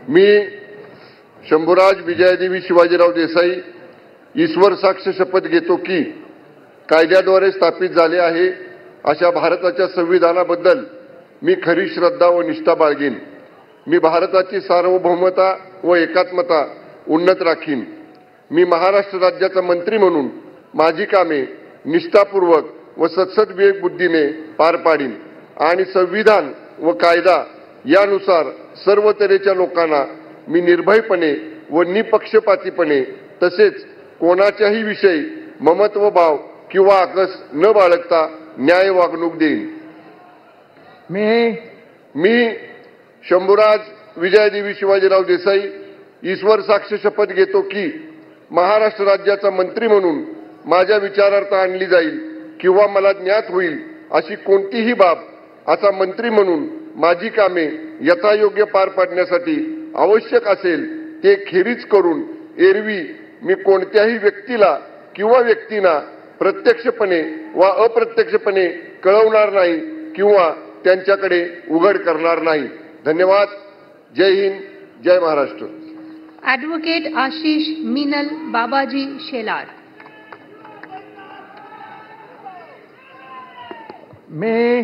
मी शंभूराज विजयादेवी शिवाजीराव देसाई ईश्वर साक्ष शपथ घेतो की कायद्याद्वारे स्थापित झाले आहे अशा भारताच्या संविधानाबद्दल मी खरी श्रद्धा व निष्ठा बाळगेन। मी भारताची सार्वभौमता व एकात्मता उन्नत राखीन। मी महाराष्ट्र राज्याचा मंत्री म्हणून माझी कामे निष्ठापूर्वक व सत्सद विवेक बुद्धीने पार पाडीन आणि संविधान व कायदा यानुसार सर्व तऱ्हेच्या लोकांना मी निर्भयपणे व निपक्षपातीपणे तसेच कोणाच्याही विषयी ममत्व भाव किंवा आकस न बाळगता न्याय वागणूक देईन। मी शंभूराज विजयादेवी शिवाजीराव देसाई ईश्वर साक्ष शपथ घेतो की महाराष्ट्र राज्याचा मंत्री म्हणून माझ्या विचारार्थ आणली जाईल किंवा मला ज्ञात होईल अशी कोणतीही बाब असा मंत्री म्हणून माझी कामे यथायोग्य पार पाडण्यासाठी आवश्यक असेल ते खेरीज करून एरवी मी कोणत्याही व्यक्तीला किंवा व्यक्तींना प्रत्यक्षपणे वा अप्रत्यक्षपणे कळवणार नाही किंवा त्यांच्याकडे उघड करणार नाही। धन्यवाद। जय हिंद, जय महाराष्ट्र। ॲडव्होकेट आशिष मीनल बाबाजी शेलार। मैं